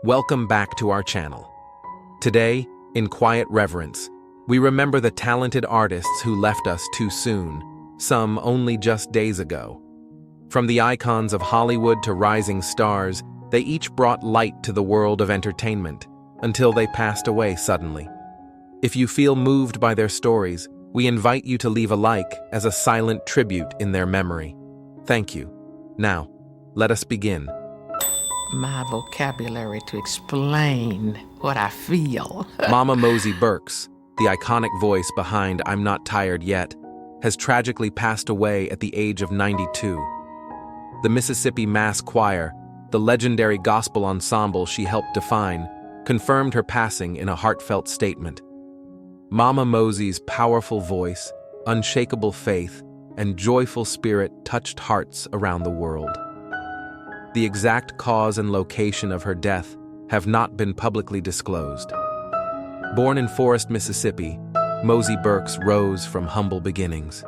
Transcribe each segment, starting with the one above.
Welcome back to our channel. Today, in quiet reverence, we remember the talented artists who left us too soon, some only just days ago. From the icons of Hollywood to rising stars, they each brought light to the world of entertainment until they passed away suddenly. If you feel moved by their stories, we invite you to leave a like as a silent tribute in their memory. Thank you. Now, let us begin. My vocabulary to explain what I feel. Mama Mosie Burks, the iconic voice behind I'm Not Tired Yet, has tragically passed away at the age of 92. The Mississippi Mass Choir, the legendary gospel ensemble she helped define, confirmed her passing in a heartfelt statement. Mama Mosie's powerful voice, unshakable faith, and joyful spirit touched hearts around the world. The exact cause and location of her death have not been publicly disclosed. Born in Forest, Mississippi, Mosie Burks rose from humble beginnings.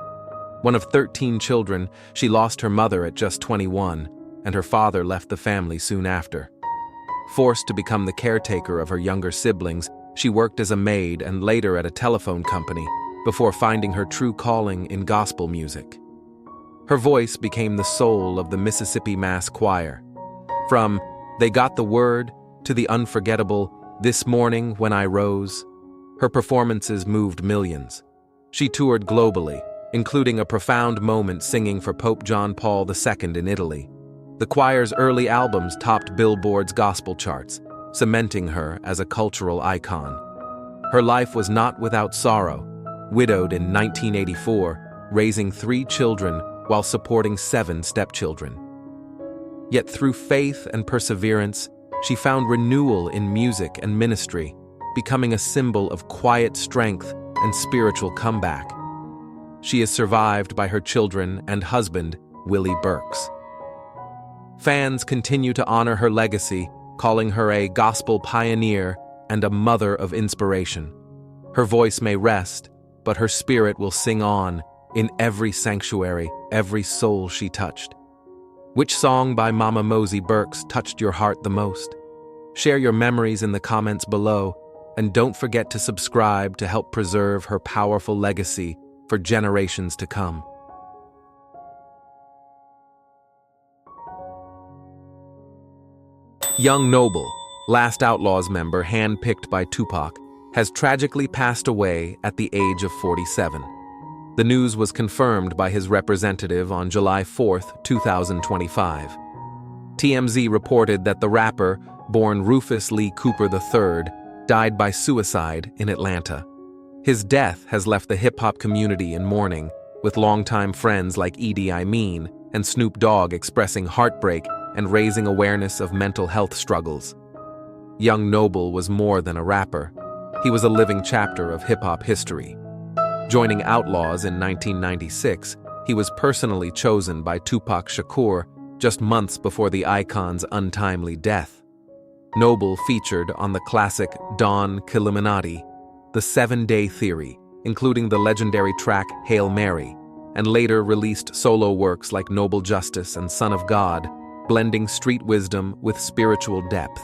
One of 13 children, she lost her mother at just 21, and her father left the family soon after. Forced to become the caretaker of her younger siblings, she worked as a maid and later at a telephone company before finding her true calling in gospel music. Her voice became the soul of the Mississippi Mass Choir. From They Got the Word to the unforgettable This Morning When I Rose, her performances moved millions. She toured globally, including a profound moment singing for Pope John Paul II in Italy. The choir's early albums topped Billboard's gospel charts, cementing her as a cultural icon. Her life was not without sorrow. Widowed in 1984, raising 3 children while supporting 7 stepchildren. Yet through faith and perseverance, she found renewal in music and ministry, becoming a symbol of quiet strength and spiritual comeback. She is survived by her children and husband, Willie Burks. Fans continue to honor her legacy, calling her a gospel pioneer and a mother of inspiration. Her voice may rest, but her spirit will sing on in every sanctuary, every soul she touched. Which song by Mama Mosie Burks touched your heart the most? Share your memories in the comments below, and don't forget to subscribe to help preserve her powerful legacy for generations to come. Young Noble, last Outlawz member handpicked by Tupac, has tragically passed away at the age of 47. The news was confirmed by his representative on July 4, 2025. TMZ reported that the rapper, born Rufus Lee Cooper III, died by suicide in Atlanta. His death has left the hip-hop community in mourning, with longtime friends like Idi Amin and Snoop Dogg expressing heartbreak and raising awareness of mental health struggles. Young Noble was more than a rapper. He was a living chapter of hip-hop history. Joining Outlawz in 1996, he was personally chosen by Tupac Shakur just months before the icon's untimely death. Noble featured on the classic Don Killuminati, The 7-Day Theory, including the legendary track Hail Mary, and later released solo works like Noble Justice and Son of God, blending street wisdom with spiritual depth.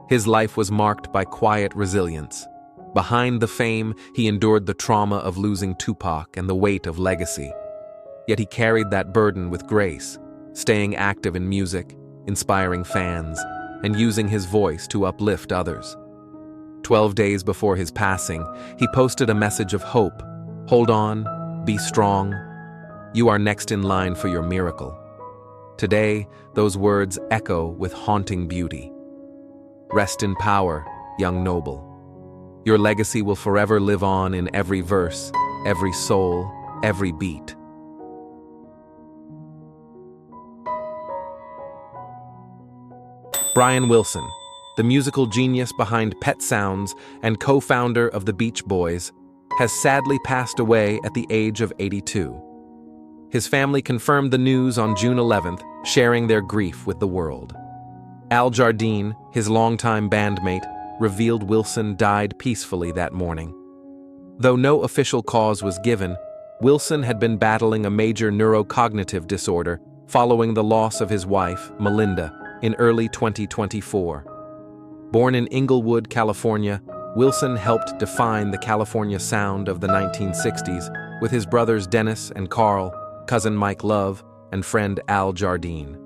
His life was marked by quiet resilience. Behind the fame, he endured the trauma of losing Tupac and the weight of legacy. Yet he carried that burden with grace, staying active in music, inspiring fans, and using his voice to uplift others. 12 days before his passing, he posted a message of hope. Hold on, be strong. You are next in line for your miracle. Today, those words echo with haunting beauty. Rest in power, young Noble. Your legacy will forever live on in every verse, every soul, every beat. Brian Wilson, the musical genius behind Pet Sounds and co-founder of the Beach Boys, has sadly passed away at the age of 82. His family confirmed the news on June 11th, sharing their grief with the world. Al Jardine, his longtime bandmate, revealed Wilson died peacefully that morning. Though no official cause was given, Wilson had been battling a major neurocognitive disorder following the loss of his wife, Melinda, in early 2024. Born in Inglewood, California, Wilson helped define the California sound of the 1960s with his brothers Dennis and Carl, cousin Mike Love, and friend Al Jardine.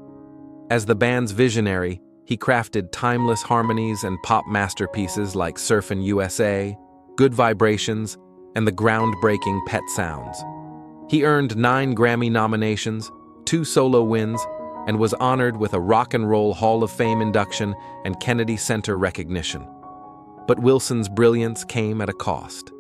As the band's visionary, he crafted timeless harmonies and pop masterpieces like Surfin' USA, Good Vibrations, and the groundbreaking Pet Sounds. He earned 9 Grammy nominations, 2 solo wins, and was honored with a Rock and Roll Hall of Fame induction and Kennedy Center recognition. But Wilson's brilliance came at a cost.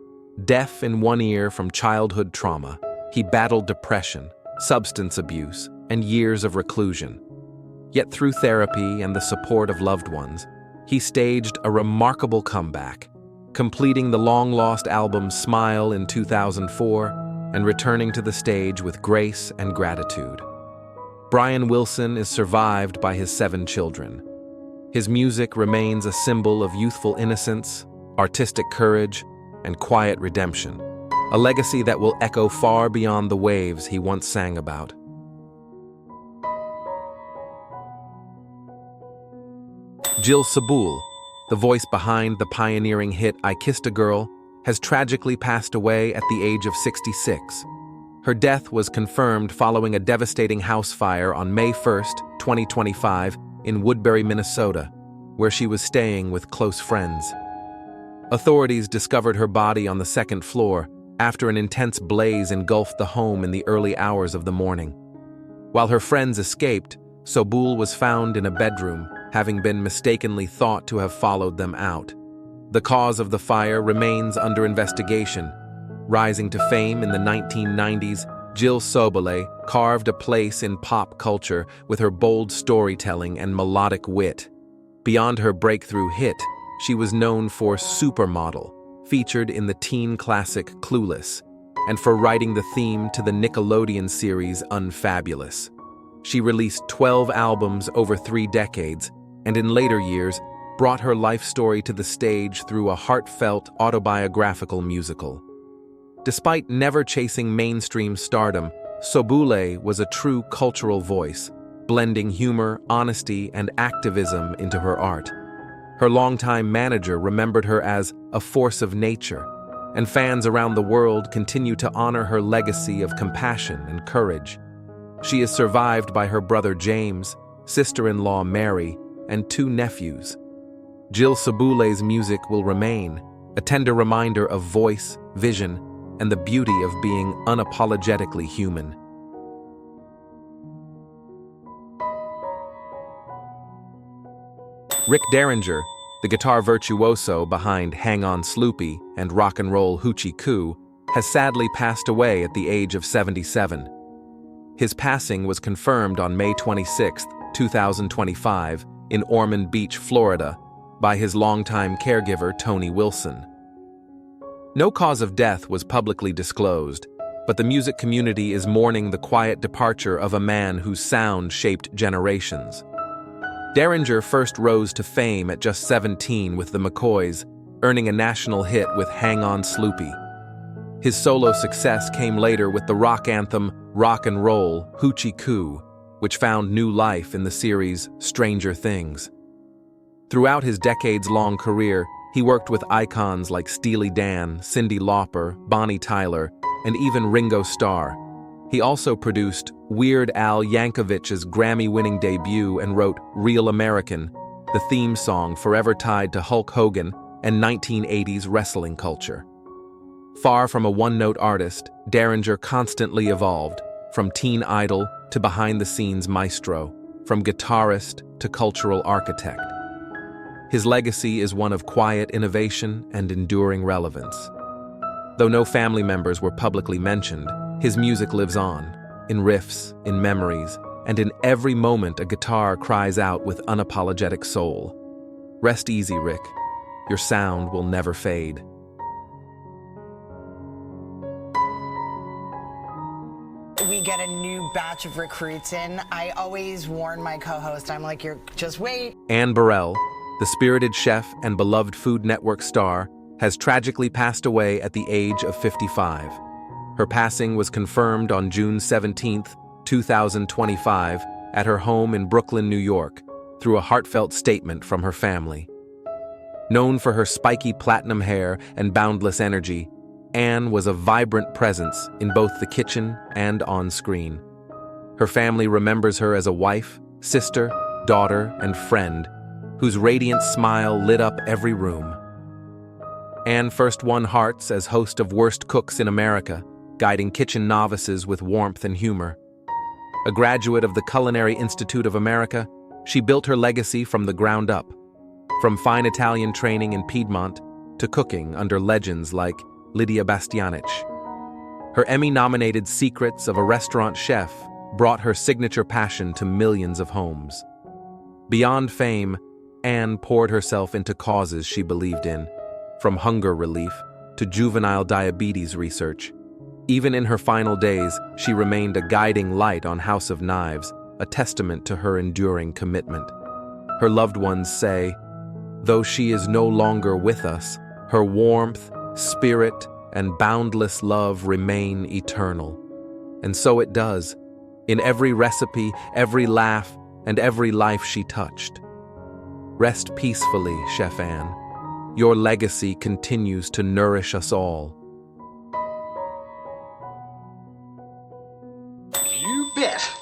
Deaf in one ear from childhood trauma, he battled depression, substance abuse, and years of reclusion. Yet through therapy and the support of loved ones, he staged a remarkable comeback, completing the long-lost album Smile in 2004 and returning to the stage with grace and gratitude. Brian Wilson is survived by his 7 children. His music remains a symbol of youthful innocence, artistic courage, and quiet redemption, a legacy that will echo far beyond the waves he once sang about. Jill Sobule, the voice behind the pioneering hit I Kissed a Girl, has tragically passed away at the age of 66. Her death was confirmed following a devastating house fire on May 1, 2025, in Woodbury, Minnesota, where she was staying with close friends. Authorities discovered her body on the 2nd floor after an intense blaze engulfed the home in the early hours of the morning. While her friends escaped, Sobule was found in a bedroom, having been mistakenly thought to have followed them out. The cause of the fire remains under investigation. Rising to fame in the 1990s, Jill Sobule carved a place in pop culture with her bold storytelling and melodic wit. Beyond her breakthrough hit, she was known for Supermodel, featured in the teen classic Clueless, and for writing the theme to the Nickelodeon series Unfabulous. She released 12 albums over 3 decades, and in later years, brought her life story to the stage through a heartfelt autobiographical musical. Despite never chasing mainstream stardom, Sobule was a true cultural voice, blending humor, honesty, and activism into her art. Her longtime manager remembered her as a force of nature, and fans around the world continue to honor her legacy of compassion and courage. She is survived by her brother James, sister-in-law Mary, and 2 nephews. Jill Sobule's music will remain, a tender reminder of voice, vision, and the beauty of being unapologetically human. Rick Derringer, the guitar virtuoso behind Hang On Sloopy and Rock and Roll Hoochie Coo, has sadly passed away at the age of 77. His passing was confirmed on May 26, 2025, in Ormond Beach, Florida, by his longtime caregiver Tony Wilson. No cause of death was publicly disclosed, but the music community is mourning the quiet departure of a man whose sound shaped generations. Derringer first rose to fame at just 17 with the McCoys, earning a national hit with Hang On Sloopy. His solo success came later with the rock anthem Rock and Roll Hoochie Coo, which found new life in the series Stranger Things. Throughout his decades-long career, he worked with icons like Steely Dan, Cyndi Lauper, Bonnie Tyler, and even Ringo Starr. He also produced Weird Al Yankovic's Grammy-winning debut and wrote Real American, the theme song forever tied to Hulk Hogan and 1980s wrestling culture. Far from a one-note artist, Derringer constantly evolved, from teen idol to behind-the-scenes maestro, from guitarist to cultural architect. His legacy is one of quiet innovation and enduring relevance. Though no family members were publicly mentioned, his music lives on, in riffs, in memories, and in every moment a guitar cries out with unapologetic soul. Rest easy, Rick. Your sound will never fade. We get a new batch of recruits in. I always warn my co-host, I'm like, just wait. Anne Burrell, the spirited chef and beloved Food Network star, has tragically passed away at the age of 55. Her passing was confirmed on June 17, 2025, at her home in Brooklyn, New York, through a heartfelt statement from her family. Known for her spiky platinum hair and boundless energy, Ann was a vibrant presence in both the kitchen and on screen. Her family remembers her as a wife, sister, daughter, and friend, whose radiant smile lit up every room. Ann first won hearts as host of Worst Cooks in America, guiding kitchen novices with warmth and humor. A graduate of the Culinary Institute of America, she built her legacy from the ground up, from fine Italian training in Piedmont to cooking under legends like Lidia Bastianich. Her Emmy-nominated Secrets of a Restaurant Chef brought her signature passion to millions of homes. Beyond fame, Ann poured herself into causes she believed in, from hunger relief to juvenile diabetes research. Even in her final days, she remained a guiding light on House of Knives, a testament to her enduring commitment. Her loved ones say, though she is no longer with us, her warmth, spirit, and boundless love remain eternal. And so it does, in every recipe, every laugh, and every life she touched. Rest peacefully, Chef Ann. Your legacy continues to nourish us all. You bet.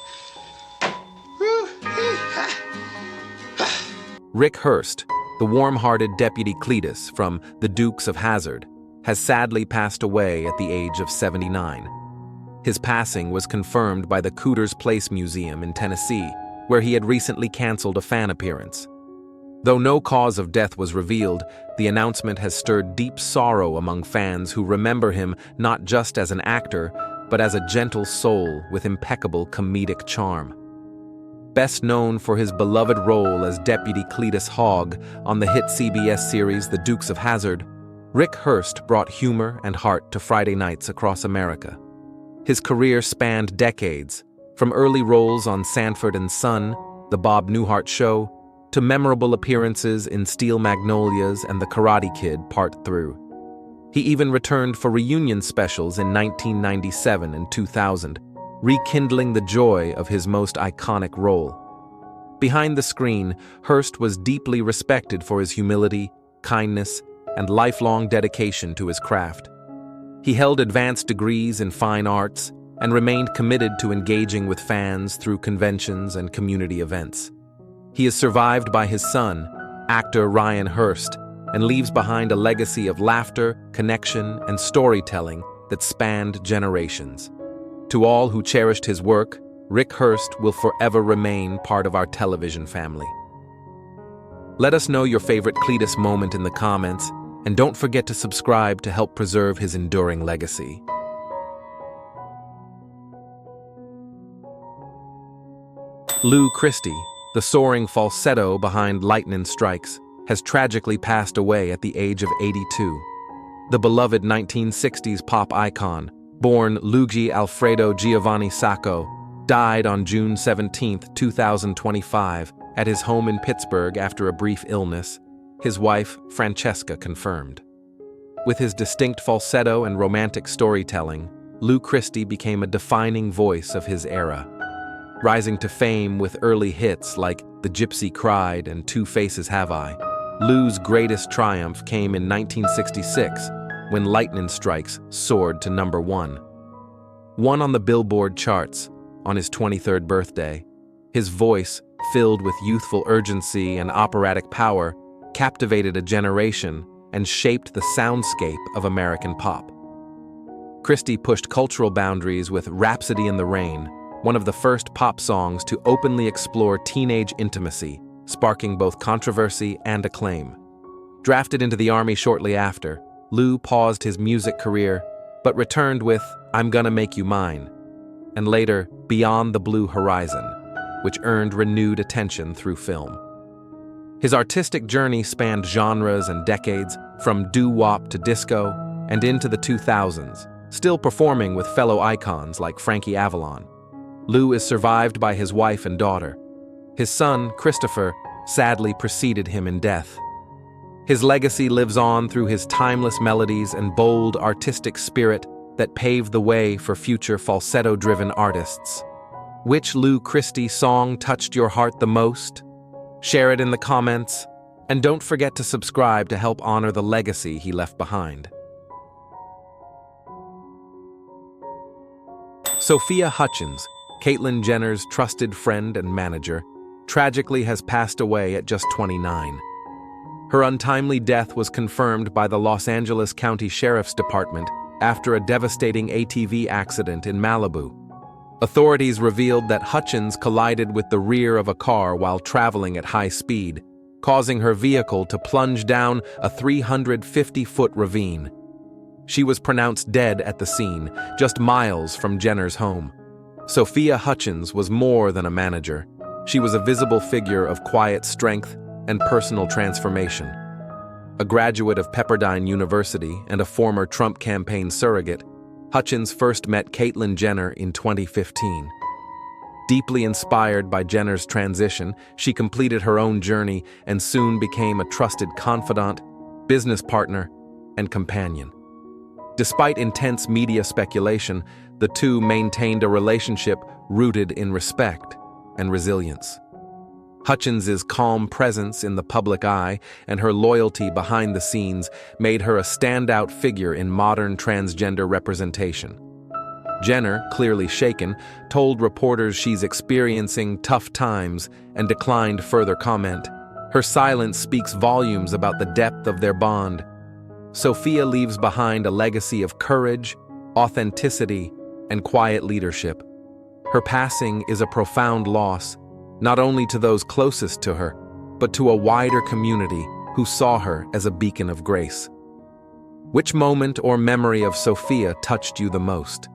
Rick Hurst, the warm-hearted Deputy Cletus from the Dukes of Hazzard, has sadly passed away at the age of 79. His passing was confirmed by the Cooters Place Museum in Tennessee, where he had recently canceled a fan appearance. Though no cause of death was revealed, the announcement has stirred deep sorrow among fans who remember him not just as an actor, but as a gentle soul with impeccable comedic charm. Best known for his beloved role as Deputy Cletus Hogg on the hit CBS series The Dukes of Hazzard, Rick Hurst brought humor and heart to Friday nights across America. His career spanned decades, from early roles on Sanford and Son, The Bob Newhart Show, to memorable appearances in Steel Magnolias and The Karate Kid Part 3. He even returned for reunion specials in 1997 and 2000, rekindling the joy of his most iconic role. Behind the screen, Hurst was deeply respected for his humility, kindness, and lifelong dedication to his craft. He held advanced degrees in fine arts and remained committed to engaging with fans through conventions and community events. He is survived by his son, actor Ryan Hurst, and leaves behind a legacy of laughter, connection, and storytelling that spanned generations. To all who cherished his work, Rick Hurst will forever remain part of our television family. Let us know your favorite Cletus moment in the comments, and don't forget to subscribe to help preserve his enduring legacy. Lou Christie, the soaring falsetto behind Lightnin' Strikes, has tragically passed away at the age of 82. The beloved 1960s pop icon, born Luigi Alfredo Giovanni Sacco, died on June 17, 2025, at his home in Pittsburgh after a brief illness, his wife, Francesca, confirmed. With his distinct falsetto and romantic storytelling, Lou Christie became a defining voice of his era. Rising to fame with early hits like The Gypsy Cried and Two Faces Have I, Lou's greatest triumph came in 1966 when Lightnin' Strikes soared to number 1. One on the Billboard charts on his 23rd birthday, his voice, filled with youthful urgency and operatic power, captivated a generation and shaped the soundscape of American pop. Christie pushed cultural boundaries with Rhapsody in the Rain, one of the first pop songs to openly explore teenage intimacy, sparking both controversy and acclaim. Drafted into the Army shortly after, Lou paused his music career, but returned with I'm Gonna Make You Mine, and later Beyond the Blue Horizon, which earned renewed attention through film. His artistic journey spanned genres and decades, from doo-wop to disco, and into the 2000s, still performing with fellow icons like Frankie Avalon. Lou is survived by his wife and daughter. His son, Christopher, sadly preceded him in death. His legacy lives on through his timeless melodies and bold artistic spirit that paved the way for future falsetto-driven artists. Which Lou Christie song touched your heart the most? Share it in the comments. And don't forget to subscribe to help honor the legacy he left behind. Sophia Hutchins, Caitlyn Jenner's trusted friend and manager, tragically has passed away at just 29. Her untimely death was confirmed by the Los Angeles County Sheriff's Department after a devastating ATV accident in Malibu. Authorities revealed that Hutchins collided with the rear of a car while traveling at high speed, causing her vehicle to plunge down a 350-foot ravine. She was pronounced dead at the scene, just miles from Jenner's home. Sophia Hutchins was more than a manager. She was a visible figure of quiet strength and personal transformation. A graduate of Pepperdine University and a former Trump campaign surrogate, Hutchins first met Caitlyn Jenner in 2015. Deeply inspired by Jenner's transition, she completed her own journey and soon became a trusted confidant, business partner, and companion. Despite intense media speculation, the two maintained a relationship rooted in respect and resilience. Hutchins's calm presence in the public eye and her loyalty behind the scenes made her a standout figure in modern transgender representation. Jenner, clearly shaken, told reporters she's experiencing tough times and declined further comment. Her silence speaks volumes about the depth of their bond. Sophia leaves behind a legacy of courage, authenticity, and quiet leadership. Her passing is a profound loss, not only to those closest to her, but to a wider community who saw her as a beacon of grace. Which moment or memory of Sophia touched you the most?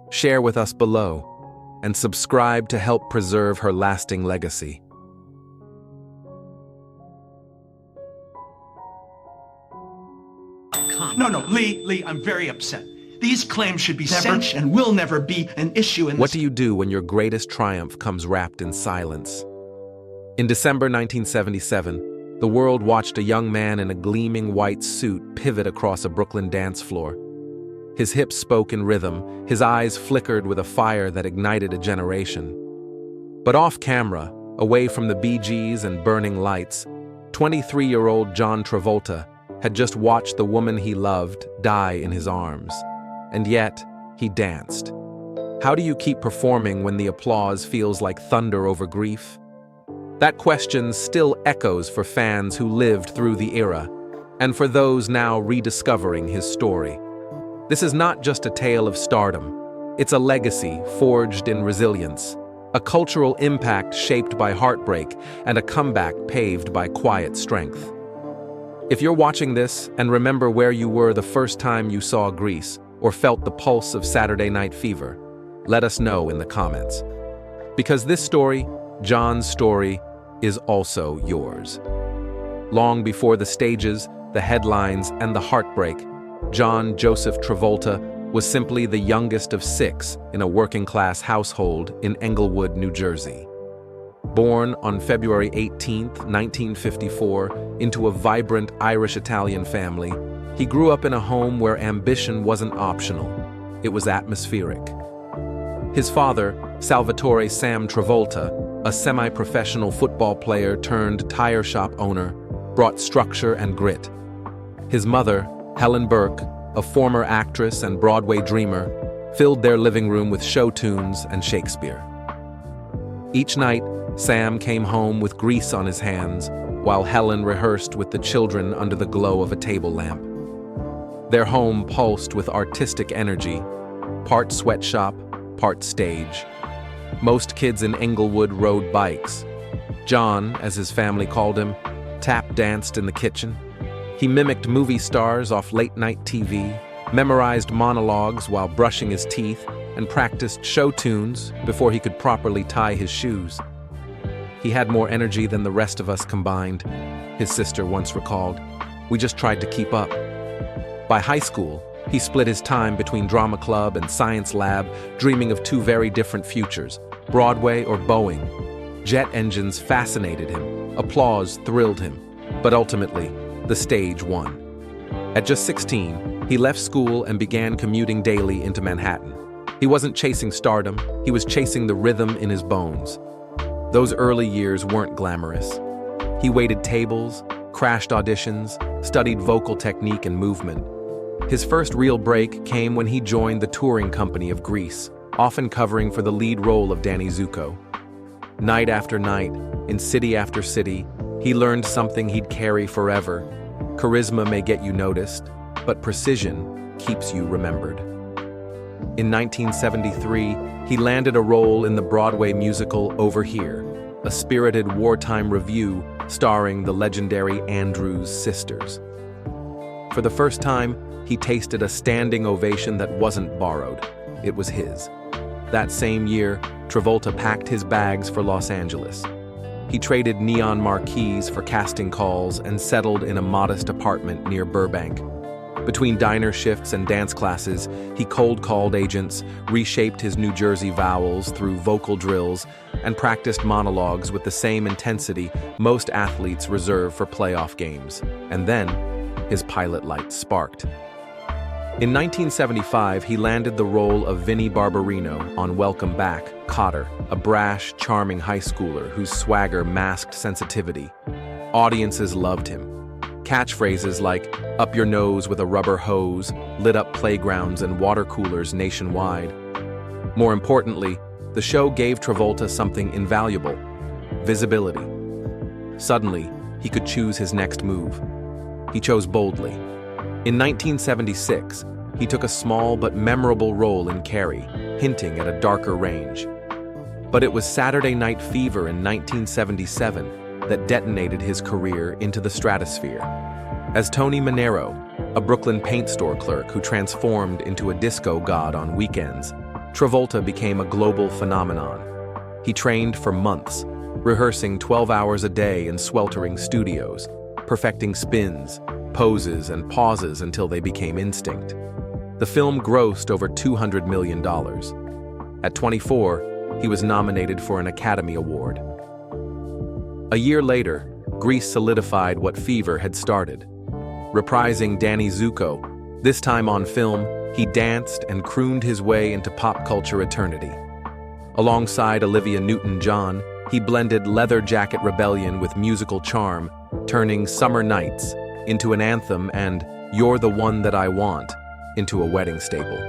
Share with us below, and subscribe to help preserve her lasting legacy. No, Lee, I'm very upset. These claims should be severed and will never be an issue in What do you do when your greatest triumph comes wrapped in silence? In December 1977, the world watched a young man in a gleaming white suit pivot across a Brooklyn dance floor. His hips spoke in rhythm, his eyes flickered with a fire that ignited a generation. But off camera, away from the Bee Gees and burning lights, 23-year-old John Travolta had just watched the woman he loved die in his arms. And yet, he danced. How do you keep performing when the applause feels like thunder over grief? That question still echoes for fans who lived through the era, and for those now rediscovering his story. This is not just a tale of stardom. It's a legacy forged in resilience, a cultural impact shaped by heartbreak, and a comeback paved by quiet strength. If you're watching this and remember where you were the first time you saw Grease, or felt the pulse of Saturday Night Fever, let us know in the comments. Because this story, John's story, is also yours. Long before the stages, the headlines, and the heartbreak, John Joseph Travolta was simply the youngest of 6 in a working-class household in Englewood, New Jersey. Born on February 18, 1954, into a vibrant Irish-Italian family, he grew up in a home where ambition wasn't optional, it was atmospheric. His father, Salvatore Sam Travolta, a semi-professional football player turned tire shop owner, brought structure and grit. His mother, Helen Burke, a former actress and Broadway dreamer, filled their living room with show tunes and Shakespeare. Each night, Sam came home with grease on his hands, while Helen rehearsed with the children under the glow of a table lamp. Their home pulsed with artistic energy, part sweatshop, part stage. Most kids in Englewood rode bikes. John, as his family called him, tap danced in the kitchen. He mimicked movie stars off late-night TV, memorized monologues while brushing his teeth, and practiced show tunes before he could properly tie his shoes. He had more energy than the rest of us combined, his sister once recalled. We just tried to keep up. By high school, he split his time between drama club and science lab, dreaming of 2 very different futures, Broadway or Boeing. Jet engines fascinated him, applause thrilled him, but ultimately, the stage won. At just 16, he left school and began commuting daily into Manhattan. He wasn't chasing stardom, he was chasing the rhythm in his bones. Those early years weren't glamorous. He waited tables, crashed auditions, studied vocal technique and movement. His first real break came when he joined the touring company of Grease, often covering for the lead role of Danny Zuko. Night after night, in city after city, he learned something he'd carry forever. Charisma may get you noticed, but precision keeps you remembered. In 1973, he landed a role in the Broadway musical Over Here, a spirited wartime revue starring the legendary Andrews sisters. For the first time, he tasted a standing ovation that wasn't borrowed. It was his. That same year, Travolta packed his bags for Los Angeles. He traded neon marquees for casting calls and settled in a modest apartment near Burbank. Between diner shifts and dance classes, he cold-called agents, reshaped his New Jersey vowels through vocal drills, and practiced monologues with the same intensity most athletes reserve for playoff games. And then, his pilot light sparked. In 1975, he landed the role of Vinnie Barbarino on Welcome Back, Kotter, a brash, charming high schooler whose swagger masked sensitivity. Audiences loved him. Catchphrases like, "Up your nose with a rubber hose," lit up playgrounds and water coolers nationwide. More importantly, the show gave Travolta something invaluable: visibility. Suddenly, he could choose his next move. He chose boldly. In 1976, he took a small but memorable role in Carrie, hinting at a darker range. But it was Saturday Night Fever in 1977 that detonated his career into the stratosphere. As Tony Manero, a Brooklyn paint store clerk who transformed into a disco god on weekends, Travolta became a global phenomenon. He trained for months, rehearsing 12 hours a day in sweltering studios, perfecting spins, poses, and pauses until they became instinct. The film grossed over $200 million. At 24, he was nominated for an Academy Award. A year later, Grease solidified what Fever had started. Reprising Danny Zuko, this time on film, he danced and crooned his way into pop culture eternity. Alongside Olivia Newton-John, he blended leather jacket rebellion with musical charm, turning Summer Nights into an anthem and You're the One That I Want into a wedding staple.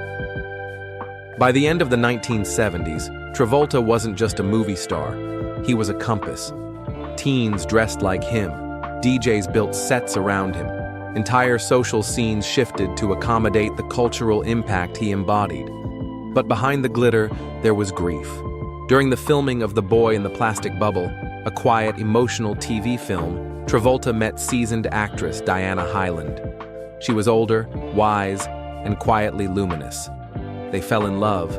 By the end of the 1970s, Travolta wasn't just a movie star, he was a compass. Teens dressed like him, DJs built sets around him, entire social scenes shifted to accommodate the cultural impact he embodied. But behind the glitter, there was grief. During the filming of The Boy in the Plastic Bubble, a quiet, emotional TV film, Travolta met seasoned actress Diana Hyland. She was older, wise, and quietly luminous. They fell in love,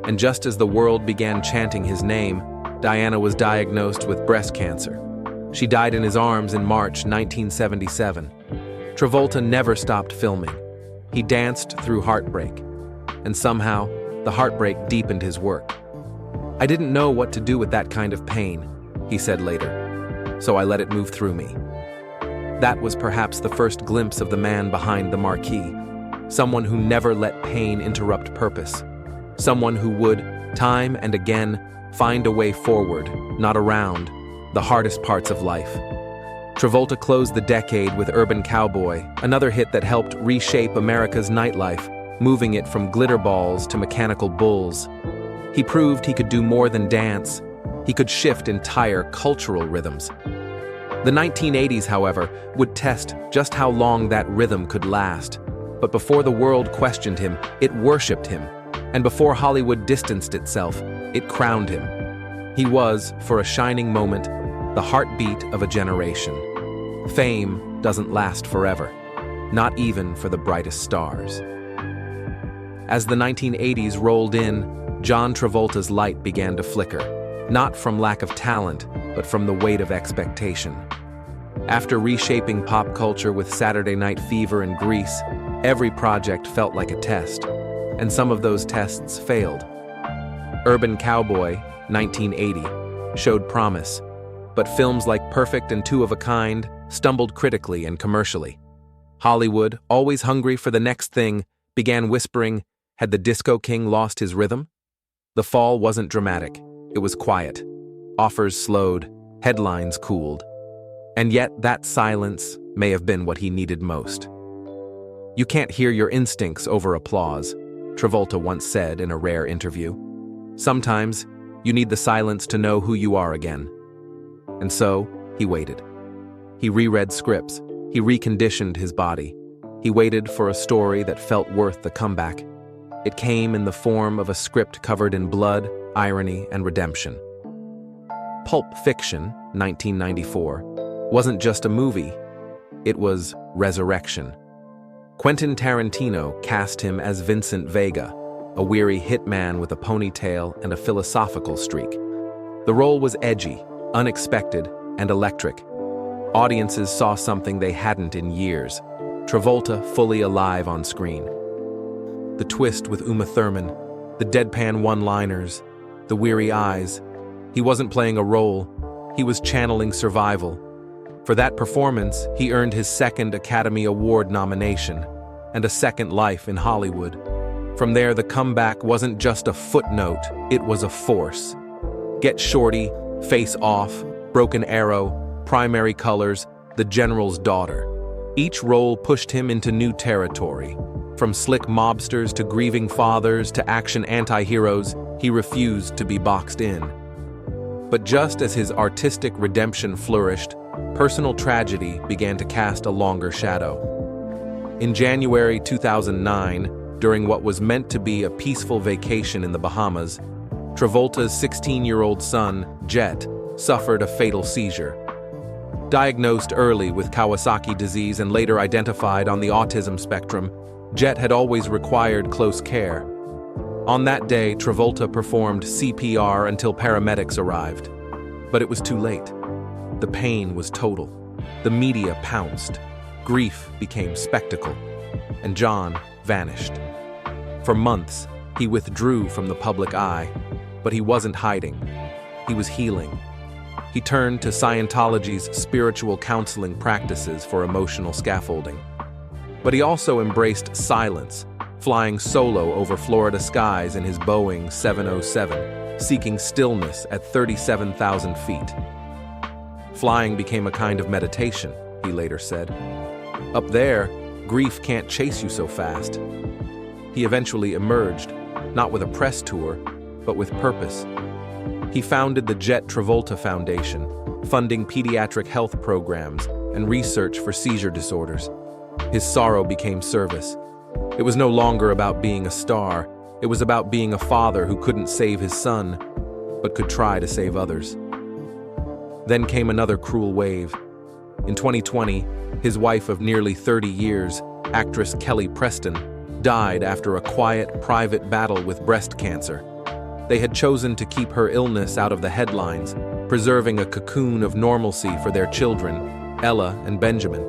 and just as the world began chanting his name, Diana was diagnosed with breast cancer. She died in his arms in March 1977. Travolta never stopped filming. He danced through heartbreak, and somehow, the heartbreak deepened his work. "I didn't know what to do with that kind of pain," he said later, "so I let it move through me." That was perhaps the first glimpse of the man behind the marquee, someone who never let pain interrupt purpose, someone who would, time and again, find a way forward, not around, the hardest parts of life. Travolta closed the decade with Urban Cowboy, another hit that helped reshape America's nightlife, moving it from glitter balls to mechanical bulls. He proved he could do more than dance. He could shift entire cultural rhythms. The 1980s, however, would test just how long that rhythm could last. But before the world questioned him, it worshipped him. And before Hollywood distanced itself, it crowned him. He was, for a shining moment, the heartbeat of a generation. Fame doesn't last forever, not even for the brightest stars. As the 1980s rolled in, John Travolta's light began to flicker, not from lack of talent, but from the weight of expectation. After reshaping pop culture with Saturday Night Fever and Grease, every project felt like a test, and some of those tests failed. Urban Cowboy, 1980, showed promise, but films like Perfect and Two of a Kind stumbled critically and commercially. Hollywood, always hungry for the next thing, began whispering, had the Disco King lost his rhythm? The fall wasn't dramatic, it was quiet. Offers slowed, headlines cooled. And yet that silence may have been what he needed most. "You can't hear your instincts over applause," Travolta once said in a rare interview. "Sometimes you need the silence to know who you are again." And so, he waited. He reread scripts. He reconditioned his body. He waited for a story that felt worth the comeback. It came in the form of a script covered in blood, irony, and redemption. Pulp Fiction, 1994, wasn't just a movie. It was resurrection. Quentin Tarantino cast him as Vincent Vega, a weary hitman with a ponytail and a philosophical streak. The role was edgy, unexpected, and electric. Audiences saw something they hadn't in years: Travolta fully alive on screen. The twist with Uma Thurman, the deadpan one-liners, the weary eyes. He wasn't playing a role, he was channeling survival. For that performance, he earned his second Academy Award nomination and a second life in Hollywood. From there, the comeback wasn't just a footnote, it was a force. Get Shorty, Face Off, Broken Arrow, Primary Colors, The General's Daughter. Each role pushed him into new territory. From slick mobsters to grieving fathers to action anti-heroes, he refused to be boxed in. But just as his artistic redemption flourished, personal tragedy began to cast a longer shadow. In January 2009, during what was meant to be a peaceful vacation in the Bahamas, Travolta's 16-year-old son, Jet, suffered a fatal seizure. Diagnosed early with Kawasaki disease and later identified on the autism spectrum, Jet had always required close care. On that day, Travolta performed CPR until paramedics arrived. But it was too late. The pain was total. The media pounced. Grief became spectacle. And John vanished. For months, he withdrew from the public eye. But he wasn't hiding. He was healing. He turned to Scientology's spiritual counseling practices for emotional scaffolding. But he also embraced silence, flying solo over Florida skies in his Boeing 707, seeking stillness at 37,000 feet. Flying became a kind of meditation, he later said. Up there, grief can't chase you so fast. He eventually emerged, not with a press tour, but with purpose. He founded the Jet Travolta Foundation, funding pediatric health programs and research for seizure disorders. His sorrow became service. It was no longer about being a star. It was about being a father who couldn't save his son, but could try to save others. Then came another cruel wave. In 2020, his wife of nearly 30 years, actress Kelly Preston, died after a quiet, private battle with breast cancer. They had chosen to keep her illness out of the headlines, preserving a cocoon of normalcy for their children, Ella and Benjamin.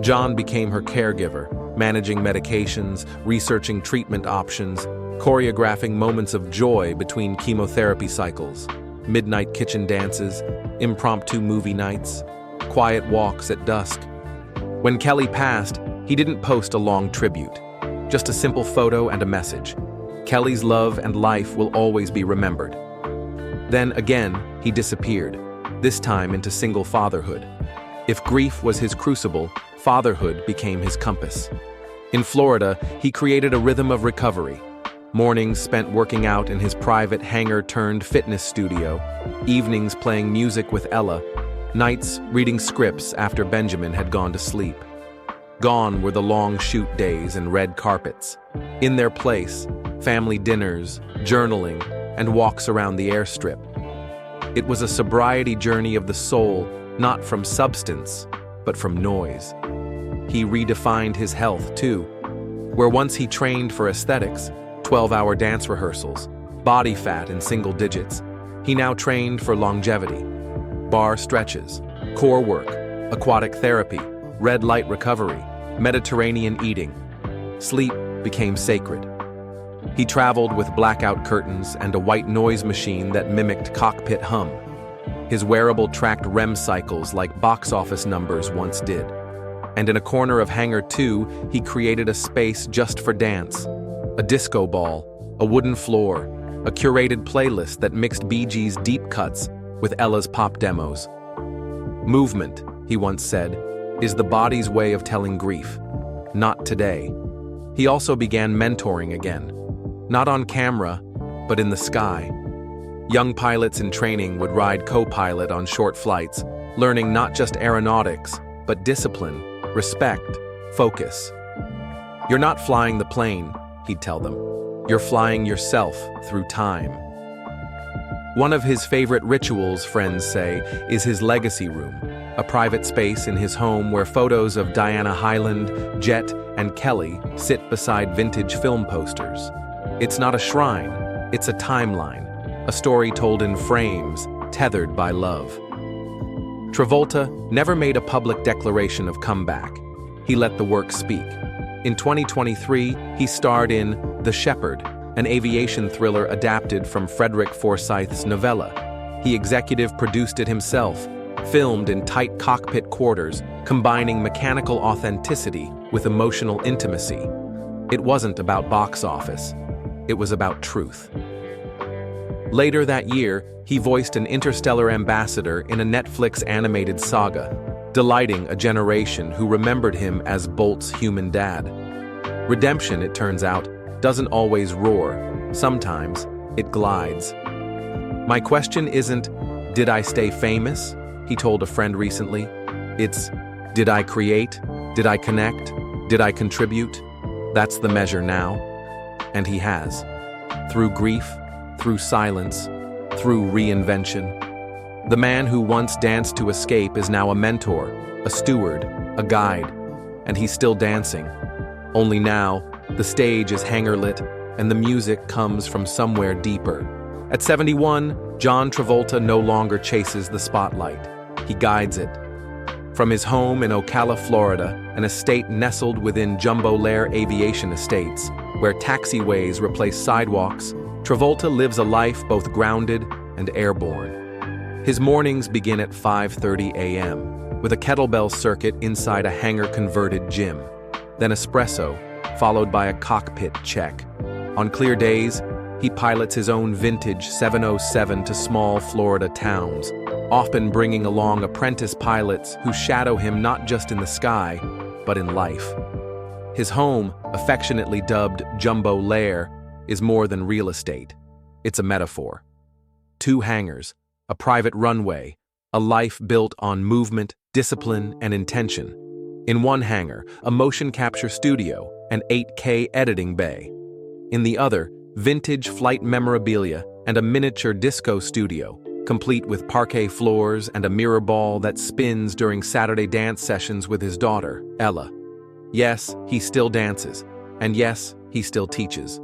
John became her caregiver, managing medications, researching treatment options, choreographing moments of joy between chemotherapy cycles, midnight kitchen dances, impromptu movie nights, quiet walks at dusk. When Kelly passed, he didn't post a long tribute, just a simple photo and a message. Kelly's love and life will always be remembered. Then again, he disappeared, this time into single fatherhood. If grief was his crucible, fatherhood became his compass. In Florida, he created a rhythm of recovery. Mornings spent working out in his private hangar-turned-fitness studio, evenings playing music with Ella, nights reading scripts after Benjamin had gone to sleep. Gone were the long shoot days and red carpets. In their place, family dinners, journaling, and walks around the airstrip. It was a sobriety journey of the soul, not from substance, but from noise. He redefined his health, too. Where once he trained for aesthetics, 12-hour dance rehearsals, body fat in single digits, he now trained for longevity. Bar stretches, core work, aquatic therapy, red light recovery, Mediterranean eating. Sleep became sacred. He traveled with blackout curtains and a white noise machine that mimicked cockpit hum. His wearable tracked REM cycles like box office numbers once did. And in a corner of Hangar 2, he created a space just for dance. A disco ball, a wooden floor, a curated playlist that mixed Bee Gees' deep cuts with Ella's pop demos. Movement, he once said, is the body's way of telling grief. Not today. He also began mentoring again. Not on camera, but in the sky. Young pilots in training would ride co-pilot on short flights, learning not just aeronautics, but discipline, respect, focus. You're not flying the plane, he'd tell them. You're flying yourself through time. One of his favorite rituals, friends say, is his legacy room, a private space in his home where photos of Diana Hyland, Jet, and Kelly sit beside vintage film posters. It's not a shrine, it's a timeline, a story told in frames, tethered by love. Travolta never made a public declaration of comeback. He let the work speak. In 2023, he starred in The Shepherd, an aviation thriller adapted from Frederick Forsyth's novella. He executive produced it himself, filmed in tight cockpit quarters, combining mechanical authenticity with emotional intimacy. It wasn't about box office. It was about truth. Later that year, he voiced an interstellar ambassador in a Netflix animated saga, delighting a generation who remembered him as Bolt's human dad. Redemption, it turns out, doesn't always roar. Sometimes it glides. My question isn't, did I stay famous? He told a friend recently. It's, did I create? Did I connect? Did I contribute? That's the measure now. And he has. Through grief, through silence, through reinvention. The man who once danced to escape is now a mentor, a steward, a guide, and he's still dancing. Only now, the stage is hanger-lit, and the music comes from somewhere deeper. At 71, John Travolta no longer chases the spotlight. He guides it. From his home in Ocala, Florida, an estate nestled within Jumbo Lair Aviation Estates, where taxiways replace sidewalks, Travolta lives a life both grounded and airborne. His mornings begin at 5:30 a.m., with a kettlebell circuit inside a hangar-converted gym. Then espresso, followed by a cockpit check. On clear days, he pilots his own vintage 707 to small Florida towns, often bringing along apprentice pilots who shadow him not just in the sky, but in life. His home, affectionately dubbed Jumbo Lair, is more than real estate. It's a metaphor. 2 hangars, a private runway, a life built on movement, discipline, and intention. In one hangar, a motion capture studio and 8K editing bay. In the other, vintage flight memorabilia and a miniature disco studio, complete with parquet floors and a mirror ball that spins during Saturday dance sessions with his daughter, Ella. Yes, he still dances, and yes, he still teaches.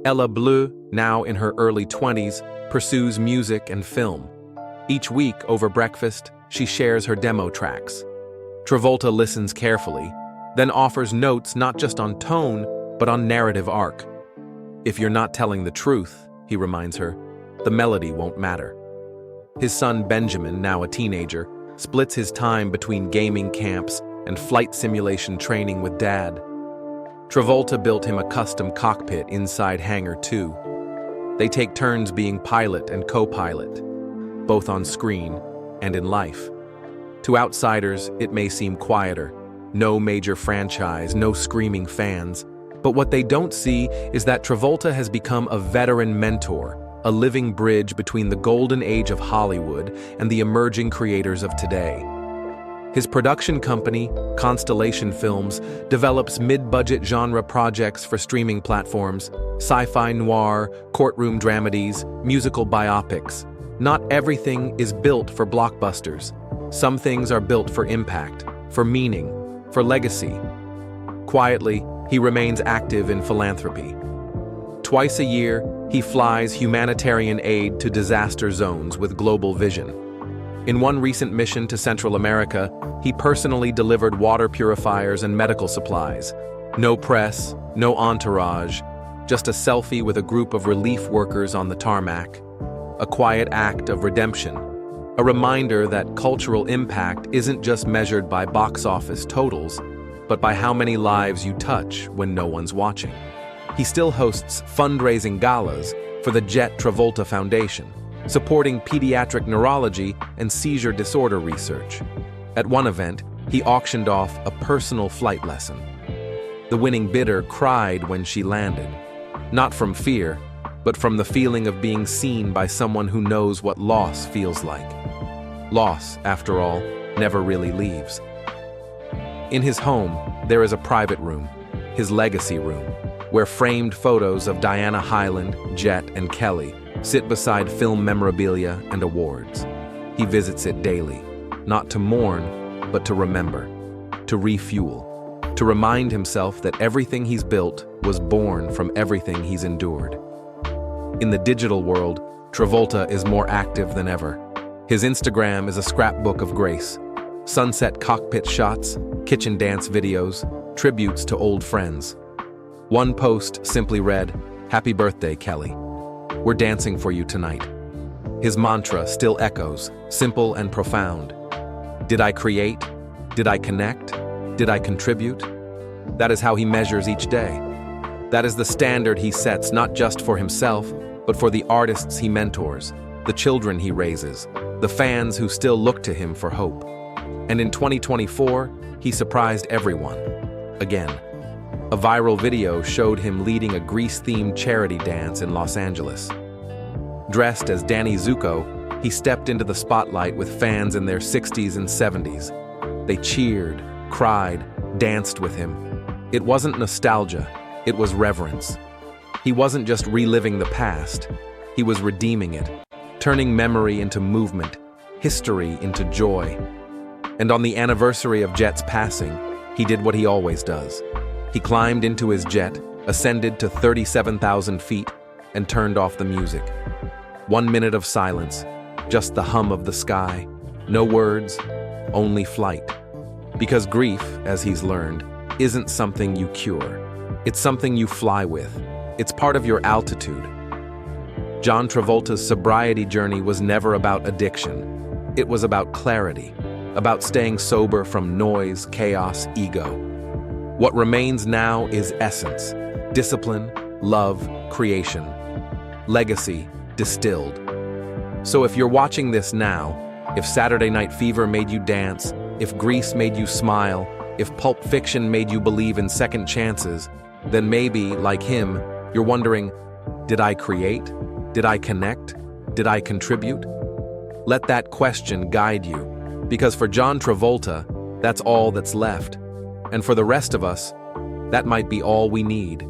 Ella Bleu, now in her early 20s, pursues music and film. Each week, over breakfast, she shares her demo tracks. Travolta listens carefully, then offers notes not just on tone, but on narrative arc. If you're not telling the truth, he reminds her, the melody won't matter. His son Benjamin, now a teenager, splits his time between gaming camps and flight simulation training with Dad. Travolta built him a custom cockpit inside Hangar 2. They take turns being pilot and co-pilot, both on screen and in life. To outsiders, it may seem quieter. No major franchise, no screaming fans. But what they don't see is that Travolta has become a veteran mentor, a living bridge between the golden age of Hollywood and the emerging creators of today. His production company, Constellation Films, develops mid-budget genre projects for streaming platforms, sci-fi noir, courtroom dramedies, musical biopics. Not everything is built for blockbusters. Some things are built for impact, for meaning, for legacy. Quietly, he remains active in philanthropy. Twice a year, he flies humanitarian aid to disaster zones with global vision. In one recent mission to Central America, he personally delivered water purifiers and medical supplies. No press, no entourage, just a selfie with a group of relief workers on the tarmac. A quiet act of redemption. A reminder that cultural impact isn't just measured by box office totals, but by how many lives you touch when no one's watching. He still hosts fundraising galas for the Jet Travolta Foundation, supporting pediatric neurology and seizure disorder research. At one event, he auctioned off a personal flight lesson. The winning bidder cried when she landed, not from fear, but from the feeling of being seen by someone who knows what loss feels like. Loss, after all, never really leaves. In his home, there is a private room, his legacy room, where framed photos of Diana Hyland, Jet, and Kelly sit beside film memorabilia and awards. He visits it daily, not to mourn, but to remember, to refuel, to remind himself that everything he's built was born from everything he's endured. In the digital world, Travolta is more active than ever. His Instagram is a scrapbook of grace. Sunset cockpit shots, kitchen dance videos, tributes to old friends. One post simply read, "Happy birthday, Kelly. We're dancing for you tonight." His mantra still echoes, simple and profound. Did I create? Did I connect? Did I contribute? That is how he measures each day. That is the standard he sets not just for himself, but for the artists he mentors, the children he raises, the fans who still look to him for hope. And in 2024, he surprised everyone. Again, a viral video showed him leading a Grease-themed charity dance in Los Angeles. Dressed as Danny Zuko, he stepped into the spotlight with fans in their 60s and 70s. They cheered, cried, danced with him. It wasn't nostalgia, it was reverence. He wasn't just reliving the past, he was redeeming it, turning memory into movement, history into joy. And on the anniversary of Jet's passing, he did what he always does. He climbed into his jet, ascended to 37,000 feet, and turned off the music. 1 minute of silence, just the hum of the sky, no words, only flight. Because grief, as he's learned, isn't something you cure. It's something you fly with. It's part of your altitude. John Travolta's sobriety journey was never about addiction. It was about clarity, about staying sober from noise, chaos, ego. What remains now is essence, discipline, love, creation, legacy distilled. So if you're watching this now, if Saturday Night Fever made you dance, if Grease made you smile, if Pulp Fiction made you believe in second chances, then maybe, like him, you're wondering, did I create? Did I connect? Did I contribute? Let that question guide you, because for John Travolta, that's all that's left. And for the rest of us, that might be all we need.